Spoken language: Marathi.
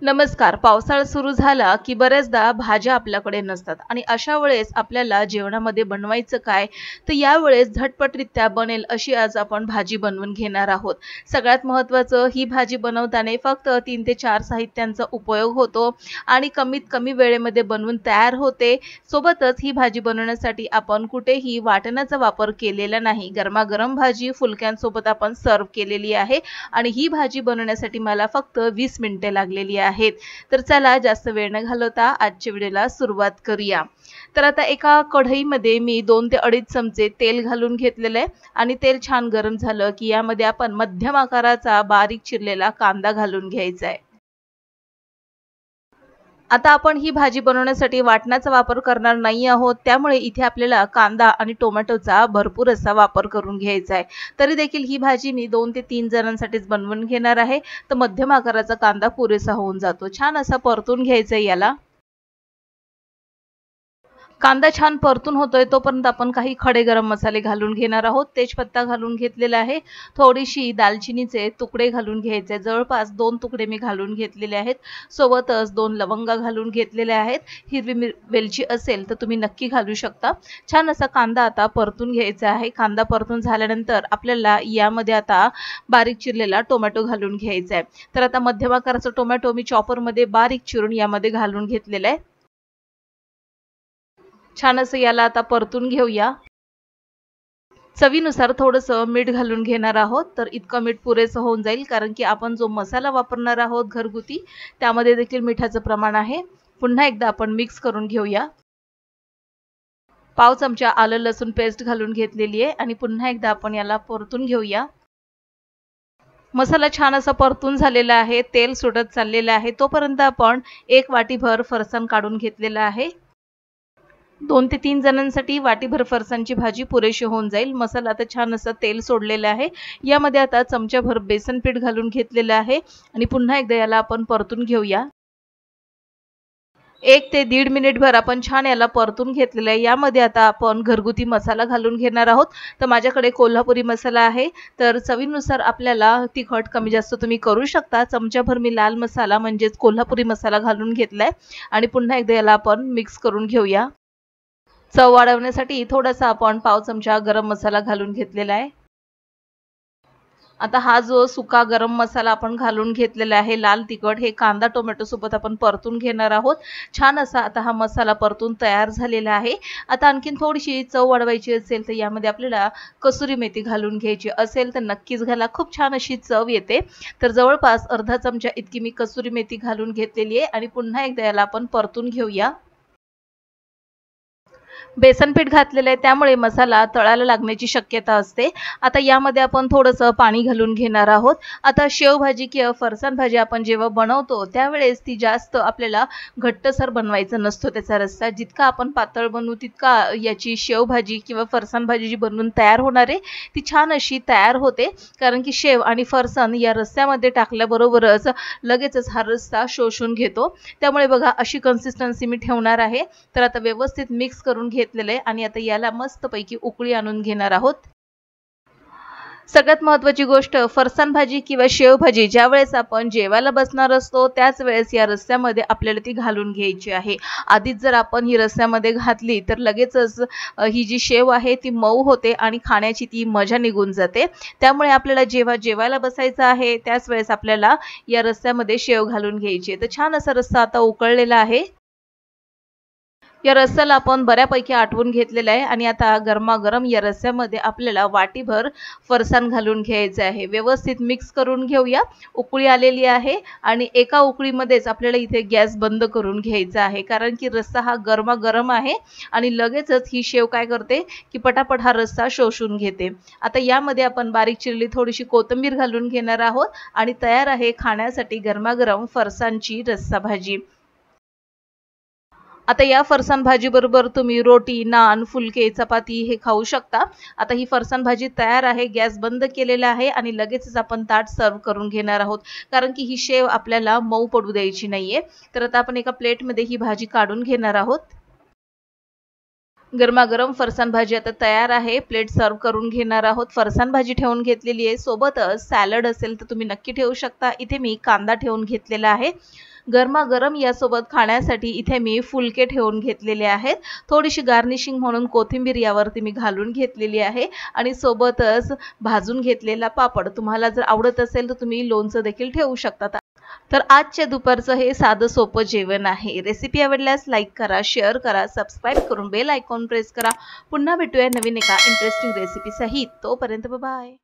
नमस्कार. पावसाळा सुरू झाला की बऱ्याचदा भाज्या आपल्याकडे नसतात आणि अशा वेळेस आपल्याला जेवणामध्ये बनवायचं काय? तर यावेळेस झटपटरित्या बनेल अशी आज आपण भाजी बनवून घेणार आहोत. सगळ्यात महत्त्वाचं ही भाजी बनवताना फक्त 3 ते 4 साहित्यांचा उपयोग होतो आणि कमीत कमी वेळेमध्ये बनवून तयार होते. सोबतच ही भाजी बनवण्यासाठी आपण कुठेही वाटणाचा वापर केलेला नाही. गरमागरम भाजी फुलक्यांसोबत आपण सर्व्ह केलेली आहे आणि ही भाजी बनवण्यासाठी मला फक्त 20 मिनिटे लागलेली आहेत. तर चला जास्त वेळ न घालवता आजच्या व्हिडिओला सुरुवात करूया. तर आता एका कढईमध्ये मी 2 ते 2.5 चमचे तेल घालून घेतलेलं आहे आणि तेल छान गरम झालं की यामध्ये आपण मध्यम आकाराचा बारीक चिरलेला कांदा घालून घ्यायचा आहे. आता आपण ही भाजी बनवण्यासाठी वाटणाचा वापर करणार नाही आहोत, त्यामुळे इथे आपल्याला कांदा आणि टोमॅटोचा भरपूर असा वापर करून घ्यायचा आहे. तरी देखील ही भाजी मी 2 ते 3 जणांसाठीच बनवून घेणार आहे, तर मध्यम आकाराचा कांदा पुरेसा होऊन जातो. छान असा परतून घ्यायचा आहे याला. कांदा छान परतून होतोय तोपर्यंत आपण काही खडे गरम मसाले घालून घेणार आहोत. तेजपत्ता घालून घेतलेला आहे. थोडीशी दालचिनीचे तुकडे घालून घ्यायचे. जवळपास 2 तुकडे मी घालून घेतलेले आहेत. सोबतच 2 लवंगा घालून घेतलेल्या आहेत. हिरवी वेलची असेल तर तुम्ही नक्की घालू शकता. छान असा कांदा आता परतून घ्यायचा आहे. कांदा परतून झाल्यानंतर आपल्याला यामध्ये आता बारीक चिरलेला टोमॅटो घालून घ्यायचा आहे. तर आता मध्यम आकाराचा टोमॅटो मी चॉपरमध्ये बारीक चिरून यामध्ये घालून घेतलेला आहे. छान असं याला आता परतून घेऊया. चवीनुसार थोडंसं मीठ घालून घेणार आहोत. तर इतकं मीठ पुरेसं होऊन जाईल, कारण की आपण जो मसाला वापरणार आहोत घरगुती त्यामध्ये देखील मिठाचं प्रमाण आहे. पुन्हा एकदा आपण मिक्स करून घेऊया. पाव चमचा आलं लसूण पेस्ट घालून घेतलेली आहे आणि पुन्हा एकदा आपण याला परतून घेऊया. मसाला छान असा परतून झालेला आहे. तेल सुटत चाललेलं आहे. तोपर्यंत आपण 1 वाटीभर फरसाण काढून घेतलेला आहे. 2 ते 3 जणांसाठी वाटीभर फरसाणची भाजी पुरेशी होऊन जाईल. मसाला आता छान असं तेल सोडलेलं आहे. यामध्ये आता चमचाभर बेसन पीठ घालून घेतलेलं आहे आणि पुन्हा एकदा याला आपण परतून घेऊया. 1 ते 1.5 मिनिटभर आपण छान याला परतून घेतलेलं आहे. यामध्ये आता आपण घरगुती मसाला घालून घेणार आहोत. तर माझ्याकडे कोल्हापुरी मसाला आहे. तर चवीनुसार आपल्याला तिखट कमी जास्त तुम्ही करू शकता. चमचाभर मी लाल मसाला म्हणजेच कोल्हापुरी मसाला घालून घेतलाय आणि पुन्हा एकदा याला आपण मिक्स करून घेऊया. चव वाढवण्यासाठी थोडासा आपण पाव चमचा गरम मसाला घालून घेतलेला आहे. आता हा जो सुका गरम मसाला आपण घालून घेतलेला आहे लाल तिखट, हे कांदा टोमॅटो सोबत आपण परतून घेणार आहोत. छान असा आता हा मसाला परतून तयार झालेला आहे. आता आणखीन थोडीशी चव वाढवायची असेल तर यामध्ये आपल्याला कसुरी मेथी घालून घ्यायची असेल तर नक्कीच घाला. खूप छान अशी चव येते. तर जवळपास अर्धा चमचा इतकी मी कसुरी मेथी घालून घेतलेली आहे आणि पुन्हा एकदा याला आपण परतून घेऊया. बेसन पीठ घातलेलं आहे त्यामुळे मसाला तळाला लागण्याची शक्यता असते. आता यामध्ये आपण थोडंसं पाणी घालून घेणार आहोत. आता शेवभाजी किंवा फरसाण भाजी आपण जेव्हा बनवतो त्यावेळेस ती जास्त आपल्याला घट्टसर बनवायचं नसतो त्याचा रस्सा. जितका आपण पातळ बनवू तितका याची शेवभाजी किंवा फरसाण भाजी जी बनवून तयार होणार आहे ती छान अशी तयार होते. कारण की शेव आणि फरसाण या रस्स्यामध्ये टाकल्याबरोबरच लगेचच हा रस्सा शोषून घेतो. त्यामुळे बघा अशी कन्सिस्टन्सी मी ठेवणार आहे. तर आता व्यवस्थित मिक्स करून घेतलेलं आहे आणि आता याला मस्तपैकी उकळी आणून घेणार आहोत. सगळ्यात महत्त्वाची गोष्ट, फरसाण भाजी किंवा शेवभाजी ज्यावेळेस आपण जेवायला बसणार असतो त्याच वेळेस या रस्स्यामध्ये आपल्याला ती घालून घ्यायची आहे. आधीच जर आपण ही रस्स्यामध्ये घातली तर लगेचच ही जी शेव आहे ती मऊ होते आणि खाण्याची ती मजा निघून जाते. त्यामुळे आपल्याला जेव्हा जेवायला बसायचं आहे त्याच वेळेस आपल्याला या रस्स्यामध्ये शेव घालून घ्यायची आहे. तर छान असा रस्सा आता उकळलेला आहे. या रस्स्याला आपण बऱ्यापैकी आटवून घेतलेलं आहे आणि आता गरमागरम या रस्स्यामध्ये आपल्याला वाटीभर फरसाण घालून घ्यायचं आहे. व्यवस्थित मिक्स करून घेऊया. उकळी आलेली आहे आणि एका उकळीमध्येच आपल्याला इथे गॅस बंद करून घ्यायचा आहे, कारण की रस्सा हा गरमागरम आहे आणि लगेचच ही शेव काय करते की पटापट हा रस्सा शोषून घेते. आता यामध्ये आपण बारीक चिरलेली थोडीशी कोथिंबीर घालून घेणार आहोत आणि तयार आहे खाण्यासाठी गरमागरम फरसाणची रस्सा भाजी. आता या फरसाण भाजी बरोबर तुम्ही रोटी, नान, फुलके, चपाती हे खाऊ शकता. आता ही फरसाण भाजी तयार आहे. गॅस बंद केलेला आहे आणि लगेचच आपण ताट सर्व करून घेणार आहोत, कारण की ही शेव आपल्याला मऊ पडू द्यायची नाहीये. तर आता आपण एका प्लेटमध्ये ही भाजी काढून घेणार आहोत. गरमागरम फरसाण भाजी आता तयार आहे. प्लेट सर्व करून घेणार आहोत. फरसाण भाजी ठेवून घेतलेली आहे. सोबतच सॅलड असेल तर तुम्ही नक्की ठेवू शकता. इथे मी कांदा ठेवून घेतलेला आहे. गरमागरम यासोबत खाण्यासाठी इथे मी फुलके ठेवून घेतलेले आहेत. थोडीशी गार्निशिंग म्हणून कोथिंबीर यावरती मी घालून घेतलेली आहे आणि सोबतच भाजून घेतलेला पापड. तुम्हाला जर आवडत असेल तर तुम्ही लोणचं देखील ठेवू शकता. तर आजच्या दुपारचं हे साधं सोपं जेवण आहे. रेसिपी आवडल्यास लाईक करा, शेअर करा, सबस्क्राईब करून बेल आयकॉन प्रेस करा. पुन्हा भेटूया नवीन एका इंटरेस्टिंग रेसिपी सहित. तोपर्यंत बाय.